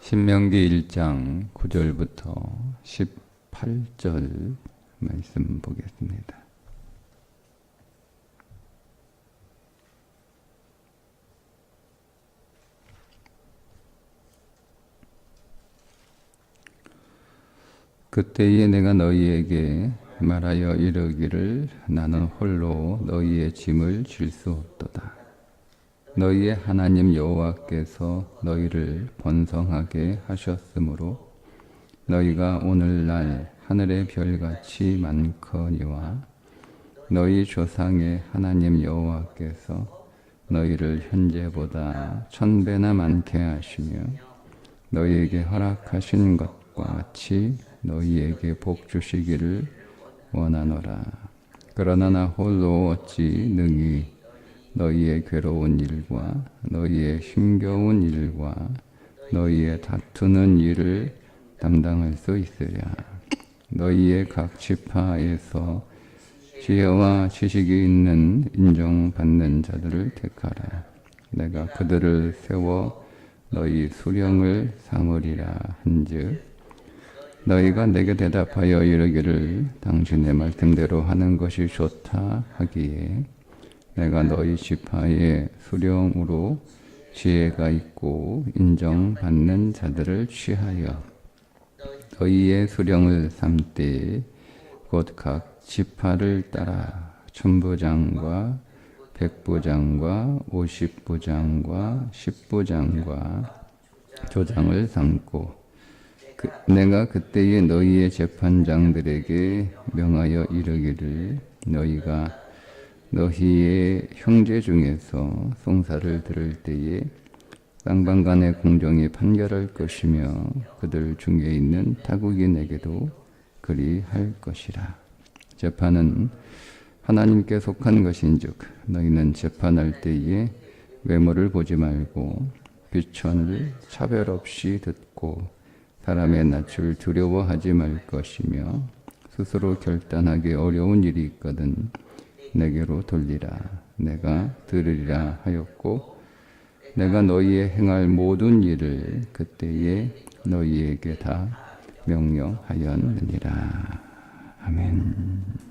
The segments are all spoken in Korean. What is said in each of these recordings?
신명기 1장 9절부터 18절 말씀 보겠습니다. 그때에 내가 너희에게 말하여 이르기를 나는 홀로 너희의 짐을 질 수 없도다. 너희의 하나님 여호와께서 너희를 번성하게 하셨으므로 너희가 오늘날 하늘의 별같이 많거니와 너희 조상의 하나님 여호와께서 너희를 현재보다 1000배나 많게 하시며 너희에게 허락하신 것과 같이 너희에게 복 주시기를 원하노라. 그러나 나 홀로 어찌 능히 너희의 괴로운 일과 너희의 힘겨운 일과 너희의 다투는 일을 담당할 수 있으랴. 너희의 각 지파에서 지혜와 지식이 있는 인정받는 자들을 택하라. 내가 그들을 세워 너희 수령을 삼으리라 한즉 너희가 내게 대답하여 이르기를 당신의 말씀대로 하는 것이 좋다 하기에 내가 너희 지파의 수령으로 지혜가 있고 인정받는 자들을 취하여 너희의 수령을 삼되 곧 각 지파를 따라 천부장과 백부장과 50부장과 10부장과 조장을 삼고 내가 그때에 너희의 재판장들에게 명하여 이르기를 너희가 너희의 형제 중에서 송사를 들을 때에 쌍방간의 공정이 판결할 것이며 그들 중에 있는 타국인에게도 그리할 것이라. 재판은 하나님께 속한 것인즉 너희는 재판할 때에 외모를 보지 말고 귀천을 차별 없이 듣고 사람의 낯을 두려워하지 말 것이며 스스로 결단하기 어려운 일이 있거든 내게로 돌리라. 내가 들으리라 하였고 내가 너희의 행할 모든 일을 그때에 너희에게 다 명령하였느니라. 아멘.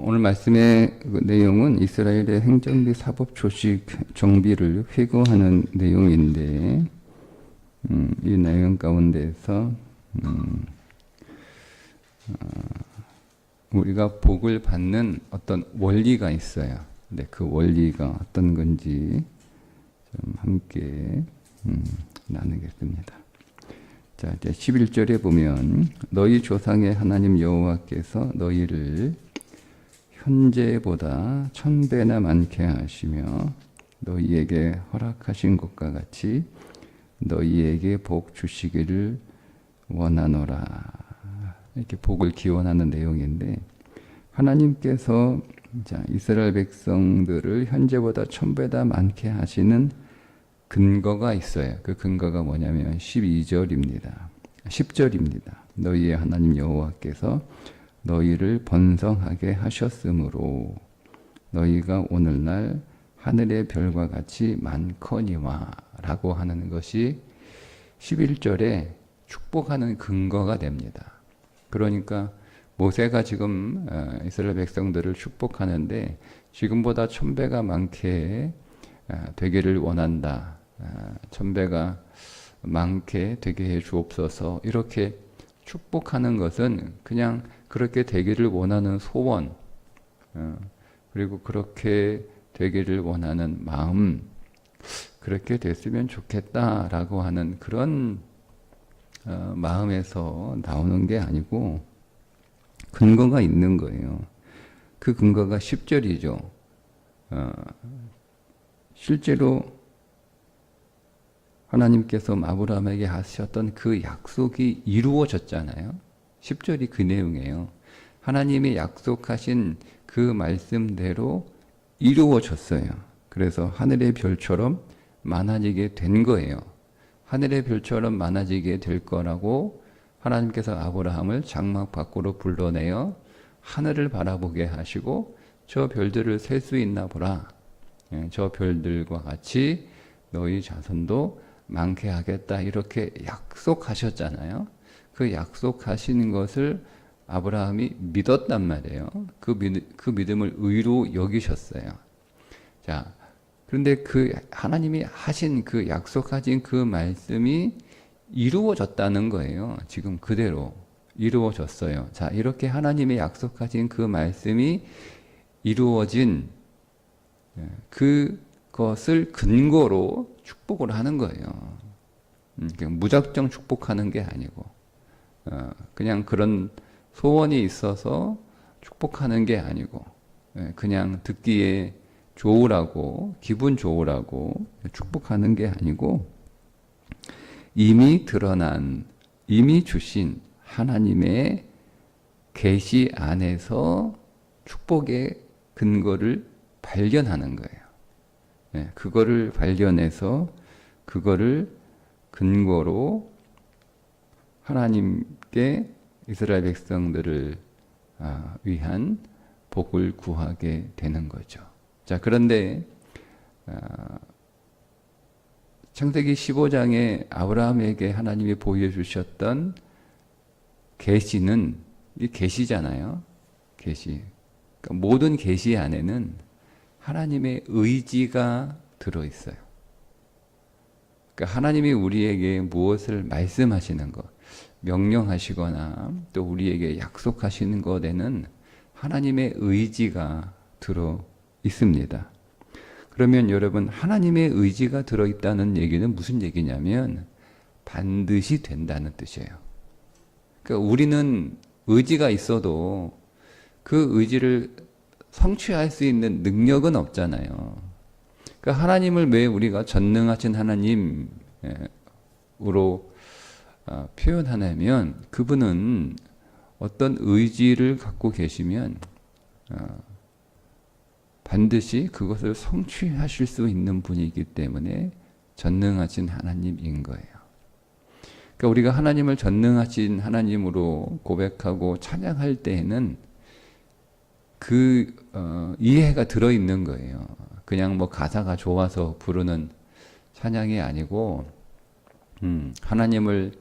오늘 말씀의 내용은 이스라엘의 행정비 사법 조직 정비를 회고하는 내용인데 이 내용 가운데서 우리가 복을 받는 어떤 원리가 있어요. 근데 그 원리가 어떤 건지 좀 함께 나누겠습니다. 자, 이제 11절에 보면 너희 조상의 하나님 여호와께서 너희를 현재보다 1000배나 많게 하시며 너희에게 허락하신 것과 같이 너희에게 복 주시기를 원하노라. 이렇게 복을 기원하는 내용인데 하나님께서 이스라엘 백성들을 현재보다 1000배나 많게 하시는 근거가 있어요. 그 근거가 뭐냐면 12절입니다. 10절입니다. 너희의 하나님 여호와께서 너희를 번성하게 하셨으므로 너희가 오늘날 하늘의 별과 같이 많거니와 라고 하는 것이 11절에 축복하는 근거가 됩니다. 그러니까 모세가 지금 이스라엘 백성들을 축복하는데 지금보다 1000배가 많게 되기를 원한다. 1000배가 많게 되게 해 주옵소서. 이렇게 축복하는 것은 그냥 그렇게 되기를 원하는 소원, 그리고 그렇게 되기를 원하는 마음, 그렇게 됐으면 좋겠다라고 하는 그런 마음에서 나오는 게 아니고 근거가 있는 거예요. 그 근거가 10절이죠. 실제로 하나님께서 아브라함에게 하셨던 그 약속이 이루어졌잖아요. 10절이 그 내용이에요. 하나님이 약속하신 그 말씀대로 이루어졌어요. 그래서 하늘의 별처럼 많아지게 된 거예요. 하늘의 별처럼 많아지게 될 거라고 하나님께서 아브라함을 장막 밖으로 불러내어 하늘을 바라보게 하시고 저 별들을 셀 수 있나 보라. 저 별들과 같이 너희 자손도 많게 하겠다. 이렇게 약속하셨잖아요. 그 약속하시는 것을 아브라함이 믿었단 말이에요. 그 믿음을 의로 여기셨어요. 자, 그런데 그 하나님이 하신 그 약속하신 그 말씀이 이루어졌다는 거예요. 지금 그대로 이루어졌어요. 자, 이렇게 하나님의 약속하신 그 말씀이 이루어진 그것을 근거로 축복을 하는 거예요. 그냥 무작정 축복하는 게 아니고 그냥 그런 소원이 있어서 축복하는 게 아니고 그냥 듣기에 좋으라고 기분 좋으라고 축복하는 게 아니고 이미 드러난 이미 주신 하나님의 계시 안에서 축복의 근거를 발견하는 거예요. 그거를 발견해서 그거를 근거로 하나님께 이스라엘 백성들을 위한 복을 구하게 되는 거죠. 자, 그런데 창세기 15장에 아브라함에게 하나님이 보여주셨던 계시는 이 계시잖아요. 계시. 그러니까 모든 계시 안에는 하나님의 의지가 들어 있어요. 그러니까 하나님이 우리에게 무엇을 말씀하시는 것, 명령하시거나 또 우리에게 약속하시는 것에는 하나님의 의지가 들어 있습니다. 그러면 여러분, 하나님의 의지가 들어 있다는 얘기는 무슨 얘기냐면 반드시 된다는 뜻이에요. 그러니까 우리는 의지가 있어도 그 의지를 성취할 수 있는 능력은 없잖아요. 그러니까 하나님을 왜 우리가 전능하신 하나님으로 표현하냐면 그분은 어떤 의지를 갖고 계시면 반드시 그것을 성취하실 수 있는 분이기 때문에 전능하신 하나님인 거예요. 그러니까 우리가 하나님을 전능하신 하나님으로 고백하고 찬양할 때에는 그 이해가 들어있는 거예요. 그냥 뭐 가사가 좋아서 부르는 찬양이 아니고 하나님을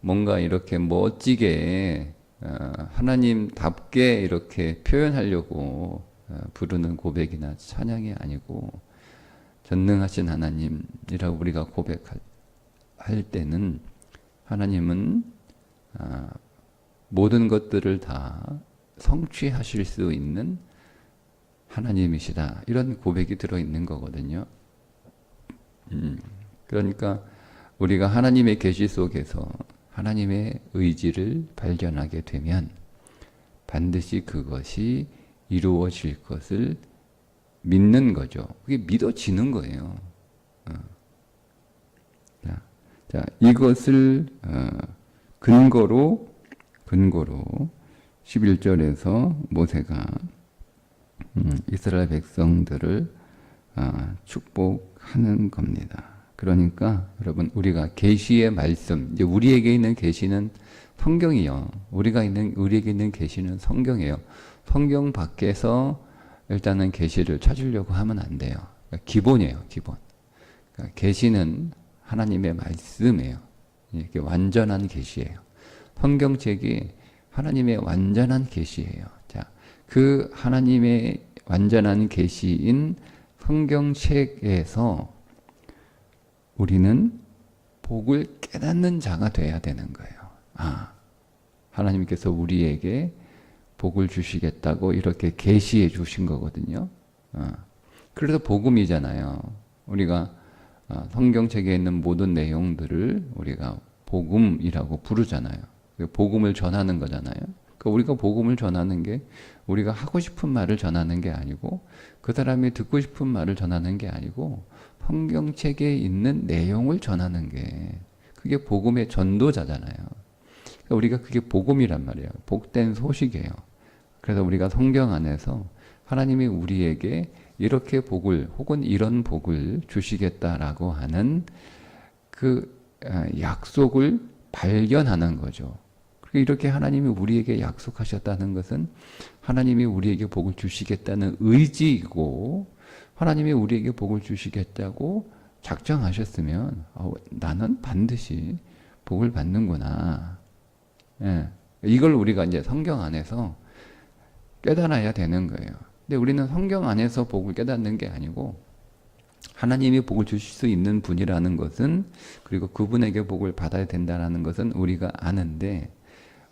뭔가 이렇게 멋지게 하나님답게 이렇게 표현하려고 부르는 고백이나 찬양이 아니고 전능하신 하나님이라고 우리가 고백할 때는 하나님은 모든 것들을 다 성취하실 수 있는 하나님이시다. 이런 고백이 들어있는 거거든요. 그러니까 우리가 하나님의 계시 속에서 하나님의 의지를 발견하게 되면 반드시 그것이 이루어질 것을 믿는 거죠. 그게 믿어지는 거예요. 자, 이것을 근거로 11절에서 모세가 이스라엘 백성들을 축복하는 겁니다. 그러니까 여러분, 우리가 계시의 말씀, 이제 우리에게 있는 계시는 성경이요. 우리에게 있는 계시는 성경이에요. 성경 밖에서 일단은 계시를 찾으려고 하면 안 돼요. 그러니까 기본이에요, 기본. 그러니까 계시는 하나님의 말씀이에요. 이게 완전한 계시예요. 성경책이 하나님의 완전한 계시예요. 자, 그 하나님의 완전한 계시인 성경책에서 우리는 복을 깨닫는 자가 돼야 되는 거예요. 하나님께서 우리에게 복을 주시겠다고 이렇게 계시해 주신 거거든요. 그래서 복음이잖아요. 우리가 성경책에 있는 모든 내용들을 우리가 복음이라고 부르잖아요. 복음을 전하는 거잖아요. 그러니까 우리가 복음을 전하는 게 우리가 하고 싶은 말을 전하는 게 아니고 그 사람이 듣고 싶은 말을 전하는 게 아니고 성경책에 있는 내용을 전하는 게 그게 복음의 전도자잖아요. 그러니까 우리가 그게 복음이란 말이에요. 복된 소식이에요. 그래서 우리가 성경 안에서 하나님이 우리에게 이렇게 복을 혹은 이런 복을 주시겠다라고 하는 그 약속을 발견하는 거죠. 이렇게 하나님이 우리에게 약속하셨다는 것은 하나님이 우리에게 복을 주시겠다는 의지이고, 하나님이 우리에게 복을 주시겠다고 작정하셨으면 나는 반드시 복을 받는구나. 예. 이걸 우리가 이제 성경 안에서 깨달아야 되는 거예요. 근데 우리는 성경 안에서 복을 깨닫는 게 아니고 하나님이 복을 주실 수 있는 분이라는 것은, 그리고 그분에게 복을 받아야 된다는 것은 우리가 아는데,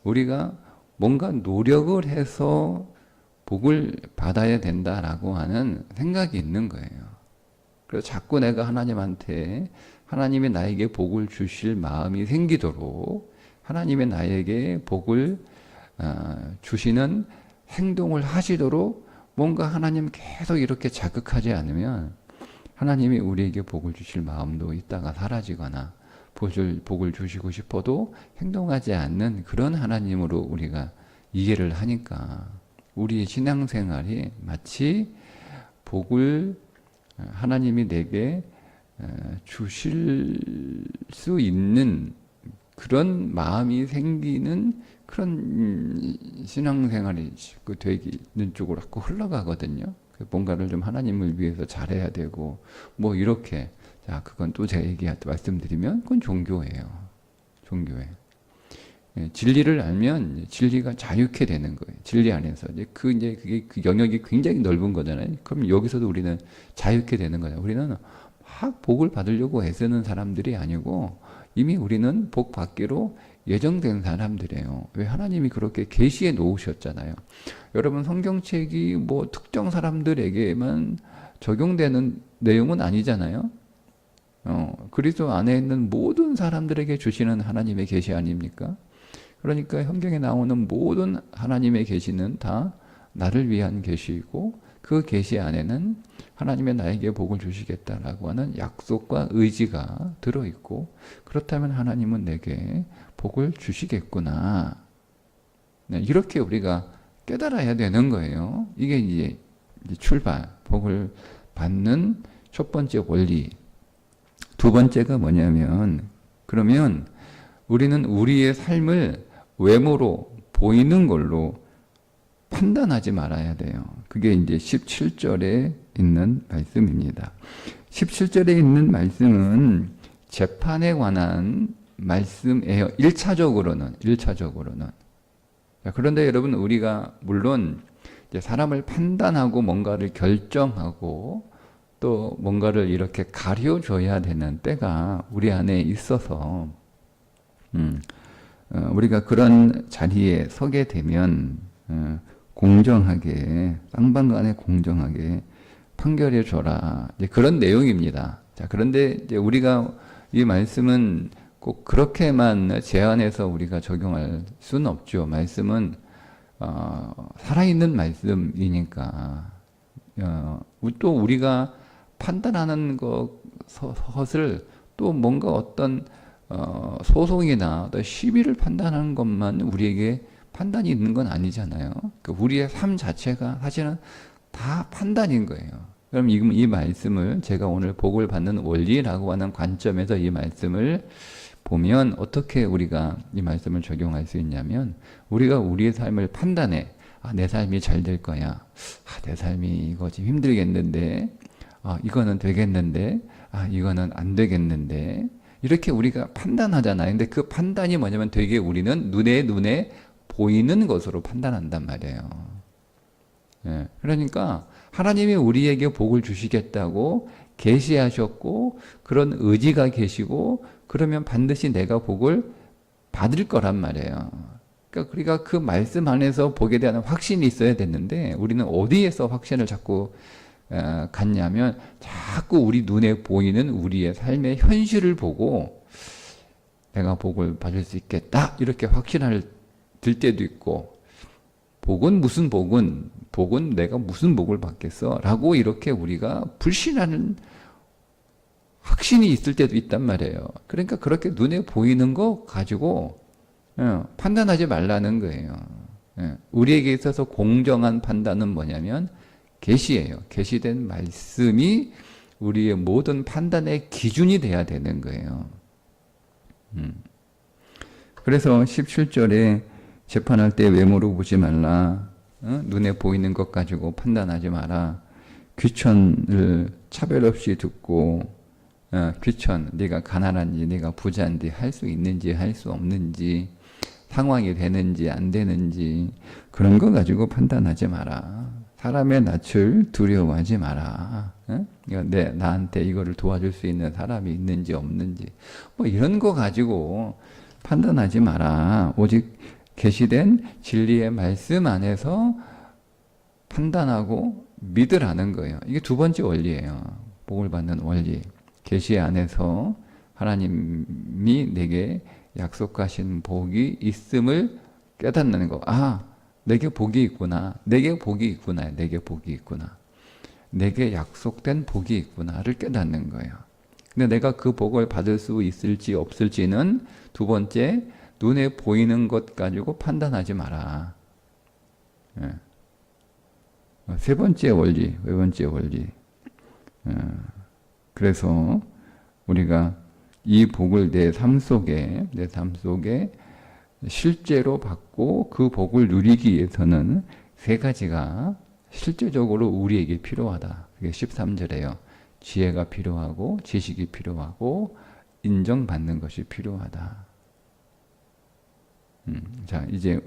우리가 뭔가 노력을 해서 복을 받아야 된다라고 하는 생각이 있는 거예요. 그래서 자꾸 내가 하나님한테, 하나님이 나에게 복을 주실 마음이 생기도록 하나님이 나에게 복을 주시는 행동을 하시도록 뭔가 하나님 계속 이렇게 자극하지 않으면 하나님이 우리에게 복을 주실 마음도 있다가 사라지거나, 복을 주시고 싶어도 행동하지 않는 그런 하나님으로 우리가 이해를 하니까 우리의 신앙생활이 마치 복을 하나님이 내게 주실 수 있는 그런 마음이 생기는 그런 신앙생활이 되는 쪽으로 자꾸 흘러가거든요. 뭔가를 좀 하나님을 위해서 잘해야 되고 뭐 이렇게. 자, 그건 또 제가 말씀드리면 그건 종교예요. 종교예요. 예, 진리를 알면 진리가 자유케 되는 거예요. 진리 안에서 그게 그 영역이 굉장히 넓은 거잖아요. 그럼 여기서도 우리는 자유케 되는 거잖아요. 우리는 막 복을 받으려고 애쓰는 사람들이 아니고 이미 우리는 복 받기로 예정된 사람들이에요. 왜? 하나님이 그렇게 계시해 놓으셨잖아요. 여러분, 성경책이 뭐 특정 사람들에게만 적용되는 내용은 아니잖아요. 그리스도 안에 있는 모든 사람들에게 주시는 하나님의 계시 아닙니까? 그러니까 성경에 나오는 모든 하나님의 계시는 다 나를 위한 계시이고, 그 계시 안에는 하나님의 나에게 복을 주시겠다라고 하는 약속과 의지가 들어있고, 그렇다면 하나님은 내게 복을 주시겠구나. 네, 이렇게 우리가 깨달아야 되는 거예요. 이게 이제 출발, 복을 받는 첫 번째 원리. 두 번째가 뭐냐면, 그러면 우리는 우리의 삶을 외모로 보이는 걸로 판단하지 말아야 돼요. 그게 이제 17절에 있는 말씀입니다. 17절에 있는 말씀은 재판에 관한 말씀이에요. 1차적으로는. 자, 그런데 여러분, 우리가 물론 이제 사람을 판단하고 뭔가를 결정하고 또 뭔가를 이렇게 가려줘야 되는 때가 우리 안에 있어서 우리가 그런 자리에 서게 되면 공정하게, 쌍방간에 공정하게 판결해 줘라. 이제 그런 내용입니다. 자, 그런데 이제 우리가 이 말씀은 꼭 그렇게만 제한해서 우리가 적용할 수는 없죠. 말씀은 살아있는 말씀이니까 또 우리가 판단하는 것을 또 뭔가 어떤 소송이나 어떤 시비를 판단하는 것만 우리에게 판단이 있는 건 아니잖아요. 그러니까 우리의 삶 자체가 사실은 다 판단인 거예요. 그럼 이 말씀을 제가 오늘 복을 받는 원리라고 하는 관점에서 이 말씀을 보면 어떻게 우리가 이 말씀을 적용할 수 있냐면, 우리가 우리의 삶을 판단해. 내 삶이 잘 될 거야. 내 삶이 이거 좀 힘들겠는데. 이거는 되겠는데. 이거는 안 되겠는데. 이렇게 우리가 판단하잖아요. 근데 그 판단이 뭐냐면 되게 우리는 눈에 보이는 것으로 판단한단 말이에요. 예, 그러니까 하나님이 우리에게 복을 주시겠다고 계시하셨고 그런 의지가 계시고 그러면 반드시 내가 복을 받을 거란 말이에요. 그러니까 우리가 그 말씀 안에서 복에 대한 확신이 있어야 됐는데 우리는 어디에서 확신을 자꾸 갖냐면 자꾸 우리 눈에 보이는 우리의 삶의 현실을 보고 내가 복을 받을 수 있겠다 이렇게 확신을 들 때도 있고, 복은 내가 무슨 복을 받겠어 라고 이렇게 우리가 불신하는 확신이 있을 때도 있단 말이에요. 그러니까 그렇게 눈에 보이는 거 가지고 판단하지 말라는 거예요. 우리에게 있어서 공정한 판단은 뭐냐면 계시예요. 계시된 말씀이 우리의 모든 판단의 기준이 돼야 되는 거예요. 그래서 17절에 재판할 때 외모로 보지 말라. 눈에 보이는 것 가지고 판단하지 마라. 귀천을 차별 없이 듣고 귀천, 네가 가난한지 네가 부자인지 할 수 있는지 할 수 없는지 상황이 되는지 안 되는지 그런 거 가지고 판단하지 마라. 사람의 낯을 두려워하지 마라. 나한테 이거를 도와줄 수 있는 사람이 있는지 없는지 뭐 이런 거 가지고 판단하지 마라. 오직 계시된 진리의 말씀 안에서 판단하고 믿으라는 거예요. 이게 두 번째 원리예요. 복을 받는 원리. 계시 안에서 하나님이 내게 약속하신 복이 있음을 깨닫는 거. 아, 내게 복이 있구나. 내게 복이 있구나. 내게 복이 있구나. 내게 약속된 복이 있구나를 깨닫는 거예요. 근데 내가 그 복을 받을 수 있을지 없을지는 두 번째, 눈에 보이는 것 가지고 판단하지 마라. 세 번째 원리, 네 번째 원리. 그래서 우리가 이 복을 내 삶 속에 실제로 받고 그 복을 누리기 위해서는 세 가지가 실제적으로 우리에게 필요하다. 그게 13절에요. 지혜가 필요하고 지식이 필요하고 인정받는 것이 필요하다. 자, 이제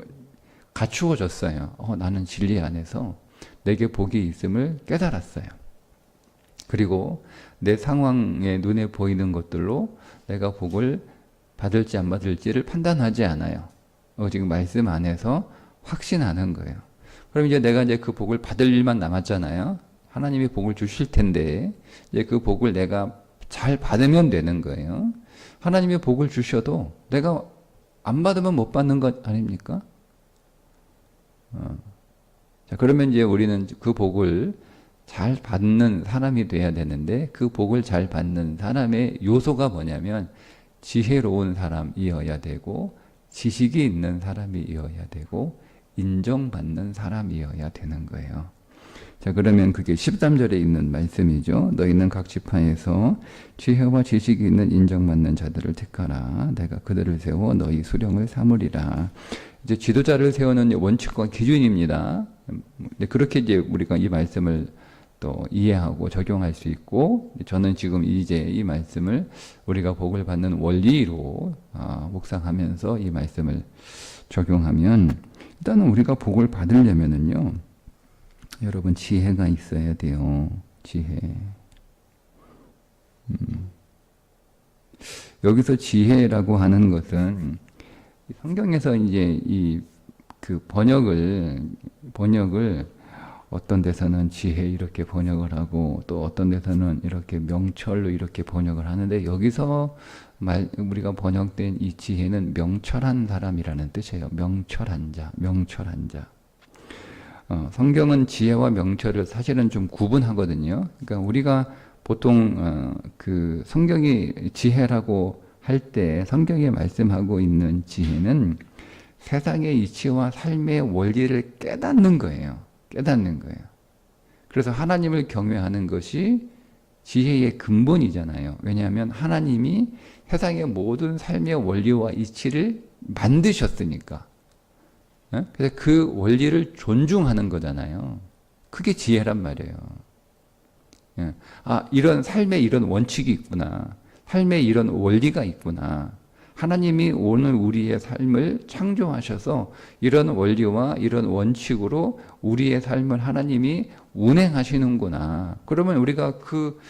갖추어졌어요. 나는 진리 안에서 내게 복이 있음을 깨달았어요. 그리고 내 상황에 눈에 보이는 것들로 내가 복을 받을지 안 받을지를 판단하지 않아요. 지금 말씀 안에서 확신하는 거예요. 그럼 이제 내가 이제 그 복을 받을 일만 남았잖아요. 하나님이 복을 주실 텐데 이제 그 복을 내가 잘 받으면 되는 거예요. 하나님이 복을 주셔도 내가 안 받으면 못 받는 것 아닙니까? 자, 그러면 이제 우리는 그 복을 잘 받는 사람이 돼야 되는데 그 복을 잘 받는 사람의 요소가 뭐냐면 지혜로운 사람이어야 되고 지식이 있는 사람이어야 되고 인정받는 사람이어야 되는 거예요. 자, 그러면 그게 13절에 있는 말씀이죠. 너희는 각 지파에서 지혜와 지식이 있는 인정받는 자들을 택하라. 내가 그들을 세워 너희 수령을 삼으리라. 이제 지도자를 세우는 원칙과 기준입니다. 그렇게 이제 우리가 이 말씀을 또 이해하고 적용할 수 있고, 저는 지금 이제 이 말씀을 우리가 복을 받는 원리로 묵상하면서 이 말씀을 적용하면, 일단은 우리가 복을 받으려면은요, 여러분 지혜가 있어야 돼요. 지혜. 여기서 지혜라고 하는 것은 성경에서 이제 이 그 번역을 어떤 데서는 지혜 이렇게 번역을 하고 또 어떤 데서는 이렇게 명철로 이렇게 번역을 하는데 여기서 우리가 번역된 이 지혜는 명철한 사람이라는 뜻이에요. 명철한 자, 명철한 자. 성경은 지혜와 명철을 사실은 좀 구분하거든요. 그러니까 우리가 보통 그 성경이 지혜라고 할 때 성경에 말씀하고 있는 지혜는 세상의 이치와 삶의 원리를 깨닫는 거예요. 깨닫는 거예요. 그래서 하나님을 경외하는 것이 지혜의 근본이잖아요. 왜냐하면 하나님이 세상의 모든 삶의 원리와 이치를 만드셨으니까. 그래서 그 원리를 존중하는 거잖아요. 그게 지혜란 말이에요. 이런 삶에 이런 원칙이 있구나. 삶에 이런 원리가 있구나. 하나님이 오늘 우리의 삶을 창조하셔서 이런 원리와 이런 원칙으로 우리의 삶을 하나님이 운행하시는구나. 그러면 우리가 그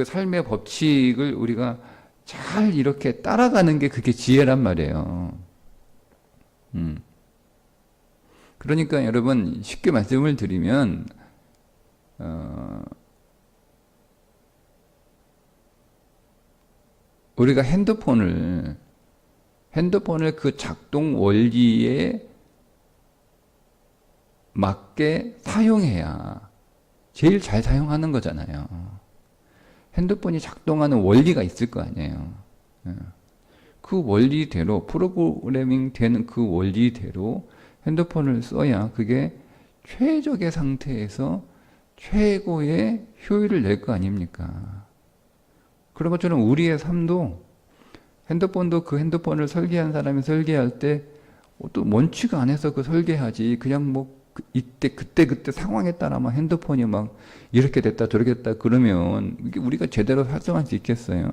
삶의 법칙을 우리가 잘 이렇게 따라가는 게 그게 지혜란 말이에요. 그러니까 여러분 쉽게 말씀을 드리면 우리가 핸드폰을 그 작동 원리에 맞게 사용해야 제일 잘 사용하는 거잖아요. 핸드폰이 작동하는 원리가 있을 거 아니에요. 그 원리대로 프로그래밍 되는 그 원리대로 핸드폰을 써야 그게 최적의 상태에서 최고의 효율을 낼 거 아닙니까? 그런 것처럼 우리의 삶도 핸드폰도 그 핸드폰을 설계한 사람이 설계할 때 또 원칙 안에서 그 설계하지. 그냥 뭐 이때 그때 상황에 따라만 핸드폰이 막 이렇게 됐다 저렇게 됐다 그러면 이게 우리가 제대로 활성화할 수 있겠어요?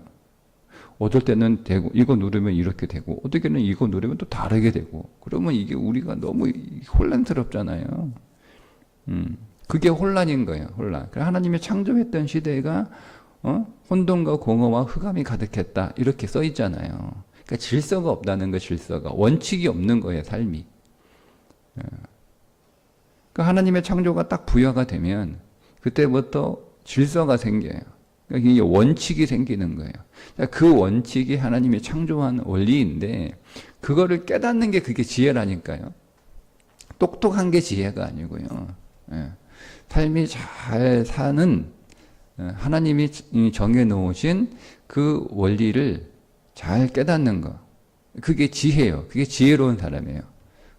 어떨 때는 되고 이거 누르면 이렇게 되고 어떨 때는 이거 누르면 또 다르게 되고 그러면 이게 우리가 너무 혼란스럽잖아요. 그게 혼란인 거예요. 혼란. 하나님이 창조했던 시대가 혼돈과 공허와 흑암이 가득했다 이렇게 써 있잖아요. 그러니까 질서가 없다는 거, 질서가 원칙이 없는 거예요, 삶이. 그러니까 하나님의 창조가 딱 부여가 되면 그때부터 질서가 생겨요. 그러니까 이게 원칙이 생기는 거예요. 그 원칙이 하나님이 창조한 원리인데 그거를 깨닫는 게 그게 지혜라니까요. 똑똑한 게 지혜가 아니고요. 삶이 잘 사는 하나님이 정해놓으신 그 원리를 잘 깨닫는 거. 그게 지혜예요. 그게 지혜로운 사람이에요.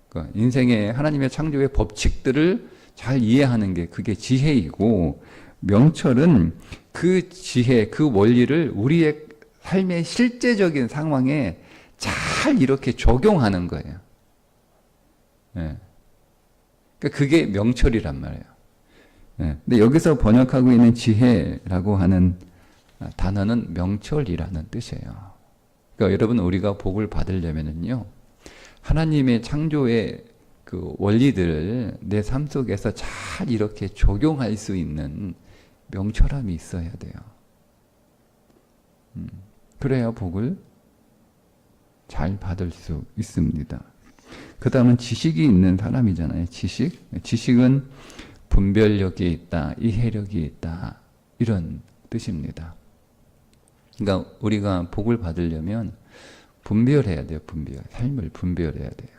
그러니까 인생의 하나님의 창조의 법칙들을 잘 이해하는 게 그게 지혜이고 명철은 그 지혜, 그 원리를 우리의 삶의 실제적인 상황에 잘 이렇게 적용하는 거예요. 그러니까 그게 명철이란 말이에요. 근데 여기서 번역하고 있는 지혜라고 하는 단어는 명철이라는 뜻이에요. 그러니까 여러분 우리가 복을 받으려면은요, 하나님의 창조의 그 원리들을 내 삶 속에서 잘 이렇게 적용할 수 있는 명철함이 있어야 돼요. 그래야 복을 잘 받을 수 있습니다. 그 다음은 지식이 있는 사람이잖아요. 지식은 분별력이 있다, 이해력이 있다 이런 뜻입니다. 그러니까 우리가 복을 받으려면 분별해야 돼요. 삶을 분별해야 돼요.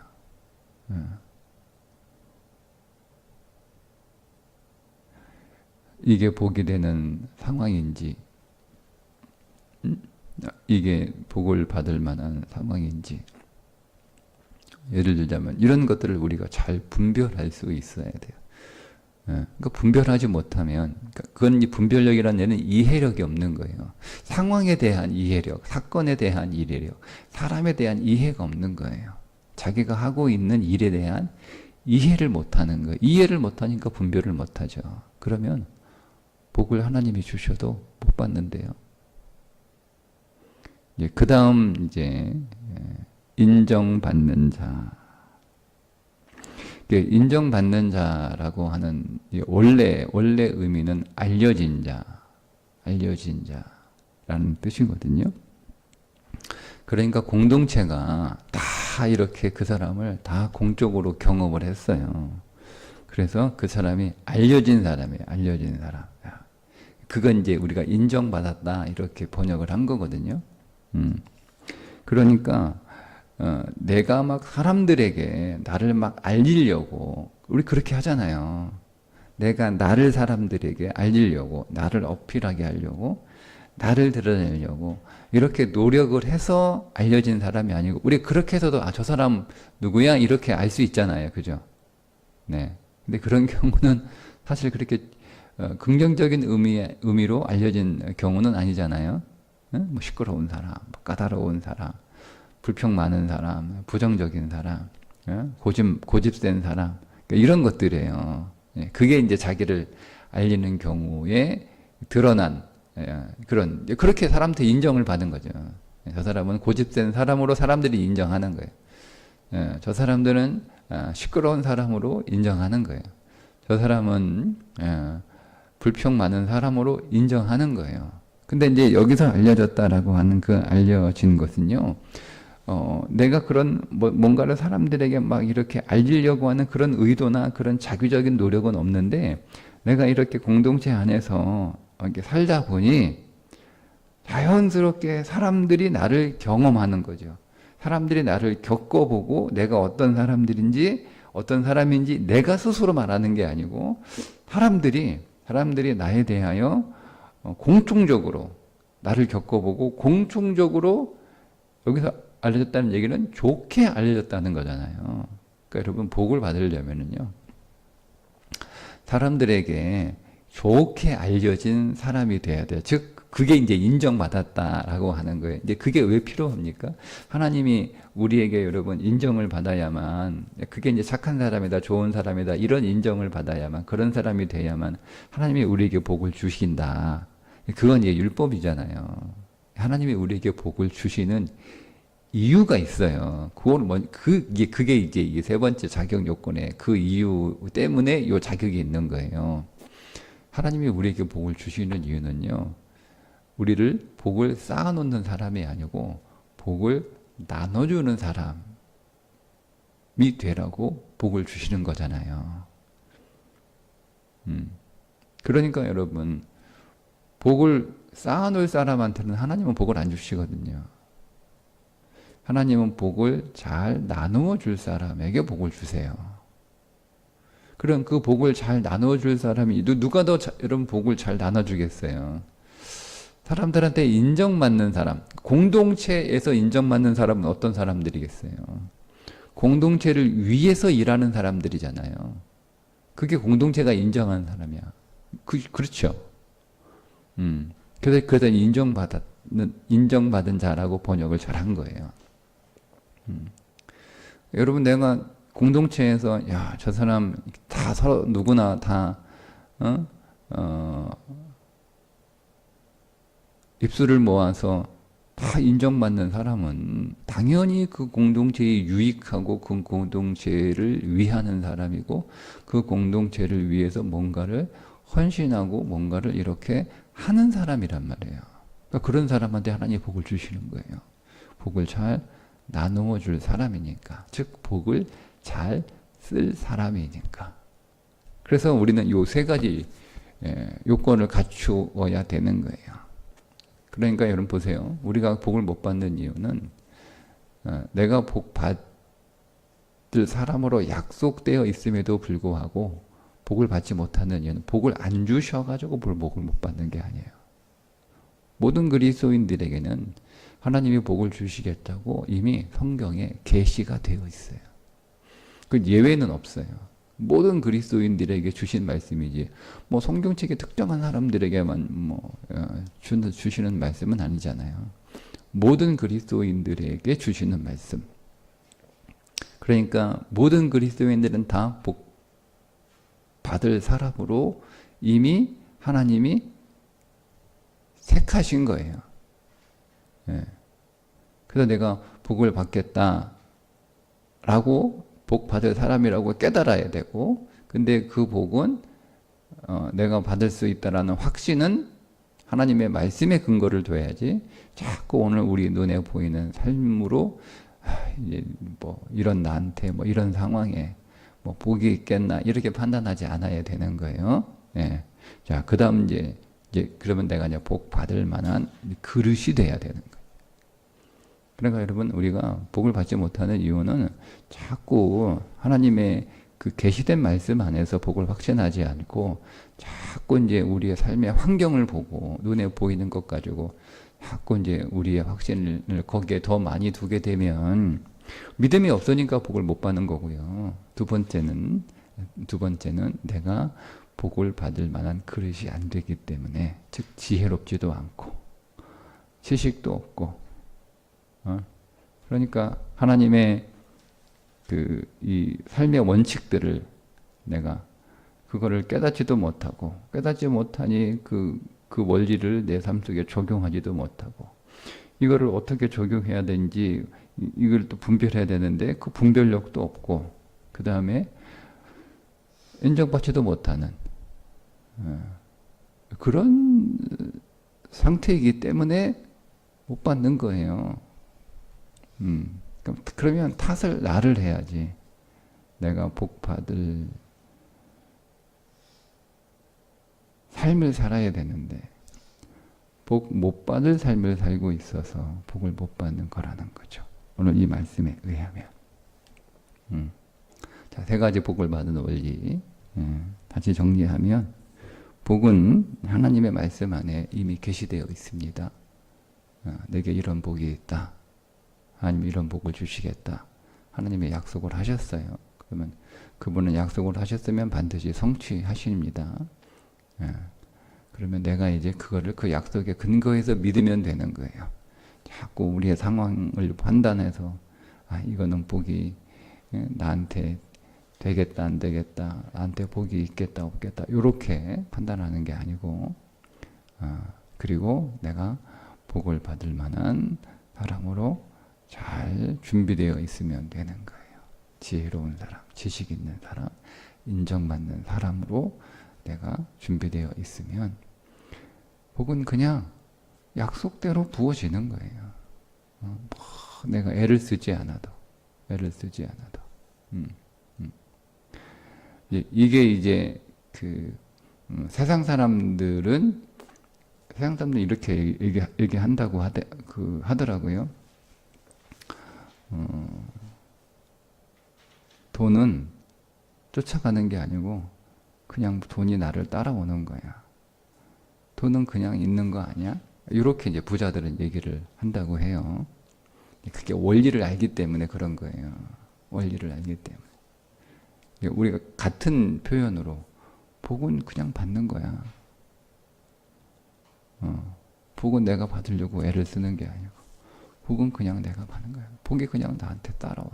이게 복이 되는 상황인지 이게 복을 받을 만한 상황인지 예를 들자면 이런 것들을 우리가 잘 분별할 수 있어야 돼요. 그러니까 분별하지 못하면 그건 이 분별력이라는 얘는 이해력이 없는 거예요. 상황에 대한 이해력, 사건에 대한 이해력, 사람에 대한 이해가 없는 거예요. 자기가 하고 있는 일에 대한 이해를 못하는 거예요. 이해를 못하니까 분별을 못하죠. 그러면 복을 하나님이 주셔도 못 받는데요. 그 다음 이제 인정받는 자. 인정받는 자라고 하는 원래 의미는 알려진 자라는 뜻이거든요. 그러니까 공동체가 다 이렇게 그 사람을 다 공적으로 경험을 했어요. 그래서 그 사람이 알려진 사람이에요. 알려진 사람. 그건 이제 우리가 인정받았다 이렇게 번역을 한 거거든요. 그러니까 내가 막 사람들에게 나를 막 알리려고 우리 그렇게 하잖아요. 내가 나를 사람들에게 알리려고 나를 어필하게 하려고 나를 드러내려고 이렇게 노력을 해서 알려진 사람이 아니고 우리 그렇게 해서도 저 사람 누구야 이렇게 알 수 있잖아요. 그죠? 네. 근데 그런 경우는 사실 그렇게 긍정적인 의미로 알려진 경우는 아니잖아요. 뭐 시끄러운 사람, 까다로운 사람, 불평 많은 사람, 부정적인 사람, 고집센 사람, 이런 것들이에요. 그게 이제 자기를 알리는 경우에 드러난 그런 그렇게 사람한테 인정을 받은 거죠. 저 사람은 고집센 사람으로 사람들이 인정하는 거예요. 저 사람들은 시끄러운 사람으로 인정하는 거예요. 저 사람은 불평 많은 사람으로 인정하는 거예요. 근데 이제 여기서 알려졌다라고 하는 그 알려진 것은요, 내가 그런 뭔가를 사람들에게 막 이렇게 알리려고 하는 그런 의도나 그런 자기적인 노력은 없는데 내가 이렇게 공동체 안에서 이렇게 살다 보니 자연스럽게 사람들이 나를 경험하는 거죠. 사람들이 나를 겪어보고 내가 어떤 사람들인지 어떤 사람인지 내가 스스로 말하는 게 아니고 사람들이 나에 대하여 공통적으로 나를 겪어보고 공통적으로 여기서 알려졌다는 얘기는 좋게 알려졌다는 거잖아요. 그러니까 여러분 복을 받으려면은요, 사람들에게 좋게 알려진 사람이 돼야 돼요. 즉 그게 이제 인정받았다라고 하는 거예요. 이제 그게 왜 필요합니까? 하나님이 우리에게 여러분 인정을 받아야만, 그게 이제 착한 사람이다, 좋은 사람이다, 이런 인정을 받아야만, 그런 사람이 돼야만 하나님이 우리에게 복을 주신다. 그건 이제 율법이잖아요. 하나님이 우리에게 복을 주시는 이유가 있어요. 그게 이제 이게 세 번째 자격 요건에 그 이유 때문에 요 자격이 있는 거예요. 하나님이 우리에게 복을 주시는 이유는요, 우리를 복을 쌓아놓는 사람이 아니고 복을 나눠주는 사람이 되라고 복을 주시는 거잖아요. 그러니까 여러분, 복을 쌓아놓을 사람한테는 하나님은 복을 안 주시거든요. 하나님은 복을 잘 나누어 줄 사람에게 복을 주세요. 그럼 그 복을 잘 나누어 줄 사람이 누가 더 여러분 복을 잘 나눠주겠어요? 사람들한테 인정받는 사람, 공동체에서 인정받는 사람은 어떤 사람들이겠어요? 공동체를 위해서 일하는 사람들이잖아요. 그게 공동체가 인정하는 사람이야. 그렇죠. 그래서 인정받은 자라고 번역을 잘한 거예요. 여러분, 내가 공동체에서 야, 저 사람 다 서로 누구나 다 입술을 모아서 다 인정받는 사람은 당연히 그 공동체에 유익하고 그 공동체를 위하는 사람이고 그 공동체를 위해서 뭔가를 헌신하고 뭔가를 이렇게 하는 사람이란 말이에요. 그러니까 그런 사람한테 하나님이 복을 주시는 거예요. 복을 잘 나누어 줄 사람이니까. 즉 복을 잘 쓸 사람이니까. 그래서 우리는 요 세 가지 요건을 갖추어야 되는 거예요. 그러니까 여러분 보세요. 우리가 복을 못 받는 이유는 내가 복 받을 사람으로 약속되어 있음에도 불구하고 복을 받지 못하는 이유는 복을 안 주셔가지고 복을 못 받는 게 아니에요. 모든 그리스도인들에게는 하나님이 복을 주시겠다고 이미 성경에 계시가 되어 있어요. 그 예외는 없어요. 모든 그리스도인들에게 주신 말씀이지 뭐 성경책에 특정한 사람들에게만 주시는 말씀은 아니잖아요. 모든 그리스도인들에게 주시는 말씀. 그러니까 모든 그리스도인들은 다 복 받을 사람으로 이미 하나님이 택하신 거예요. 그래서 내가 복을 받겠다라고 복 받을 사람이라고 깨달아야 되고, 근데 그 복은 내가 받을 수 있다라는 확신은 하나님의 말씀에 근거를 둬야지 자꾸 오늘 우리 눈에 보이는 삶으로 이제 뭐 이런 나한테 뭐 이런 상황에 뭐 복이 있겠나 이렇게 판단하지 않아야 되는 거예요. 자, 그다음 이제 그러면 내가 이제 복 받을 만한 그릇이 돼야 되는 거예요. 그러니까 여러분, 우리가 복을 받지 못하는 이유는 자꾸 하나님의 그 계시된 말씀 안에서 복을 확신하지 않고 자꾸 이제 우리의 삶의 환경을 보고 눈에 보이는 것 가지고 자꾸 이제 우리의 확신을 거기에 더 많이 두게 되면 믿음이 없으니까 복을 못 받는 거고요. 두 번째는 내가 복을 받을 만한 그릇이 안 되기 때문에, 즉 지혜롭지도 않고 지식도 없고, 그러니까 하나님의 이 삶의 원칙들을 내가 그거를 깨닫지도 못하고, 깨닫지 못하니 그 원리를 내 삶 속에 적용하지도 못하고, 이거를 어떻게 적용해야 되는지 이걸 또 분별해야 되는데 그 분별력도 없고, 그 다음에 인정받지도 못하는 그런 상태이기 때문에 못 받는 거예요. 그러면 탓을 나를 해야지. 내가 복 받을 삶을 살아야 되는데 복 못 받을 삶을 살고 있어서 복을 못 받는 거라는 거죠. 오늘 이 말씀에 의하면. 자, 세 가지 복을 받은 원리 다시 정리하면, 복은 하나님의 말씀 안에 이미 계시되어 있습니다. 내게 이런 복이 있다. 하나님 이런 복을 주시겠다. 하나님의 약속을 하셨어요. 그러면 그분은 약속을 하셨으면 반드시 성취하십니다. 그러면 내가 이제 그거를 그 약속에 근거해서 믿으면 되는 거예요. 자꾸 우리의 상황을 판단해서 이거는 복이 나한테 되겠다 안 되겠다, 나한테 복이 있겠다 없겠다 이렇게 판단하는 게 아니고, 그리고 내가 복을 받을 만한 사람으로 잘 준비되어 있으면 되는 거예요. 지혜로운 사람, 지식 있는 사람, 인정받는 사람으로 내가 준비되어 있으면 복은 그냥 약속대로 부어지는 거예요. 내가 애를 쓰지 않아도. 이게 이제 세상 사람들은 이렇게 얘기한다고 하더라고요. 돈은 쫓아가는 게 아니고 그냥 돈이 나를 따라오는 거야. 돈은 그냥 있는 거 아니야? 이렇게 이제 부자들은 얘기를 한다고 해요. 그게 원리를 알기 때문에 그런 거예요. 원리를 알기 때문에. 우리가 같은 표현으로 복은 그냥 받는 거야. 복은 내가 받으려고 애를 쓰는 게 아니고 복은 그냥 내가 받는 거야. 복이 그냥 나한테 따라와.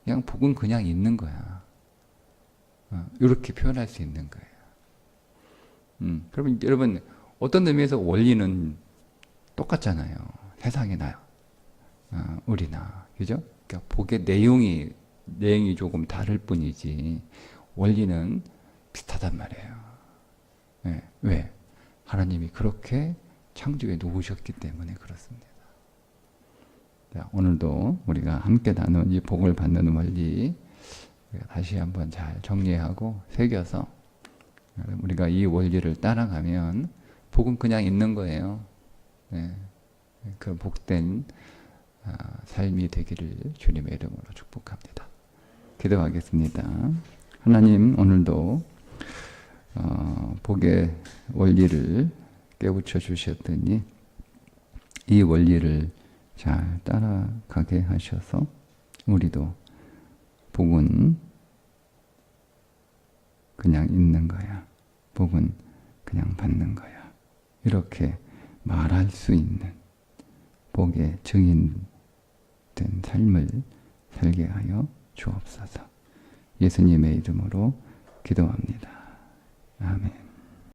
그냥 복은 그냥 있는 거야. 이렇게 표현할 수 있는 거예요. 그러면 여러분 어떤 의미에서 원리는 똑같잖아요. 세상이나 우리나, 그죠? 그러니까 복의 내용이 조금 다를 뿐이지 원리는 비슷하단 말이에요. 네. 왜? 하나님이 그렇게 창조해 놓으셨기 때문에 그렇습니다. 자, 오늘도 우리가 함께 나눈 이 복을 받는 원리 다시 한번 잘 정리하고 새겨서 우리가 이 원리를 따라가면 복은 그냥 있는 거예요. 네. 그 복된 삶이 되기를 주님의 이름으로 축복합니다. 기도하겠습니다. 하나님, 오늘도 복의 원리를 깨우쳐 주셨더니 이 원리를 잘 따라가게 하셔서 우리도 복은 그냥 있는 거야. 복은 그냥 받는 거야. 이렇게 말할 수 있는 복의 증인된 삶을 살게 하여 주옵소서. 예수님의 이름으로 기도합니다. 아멘.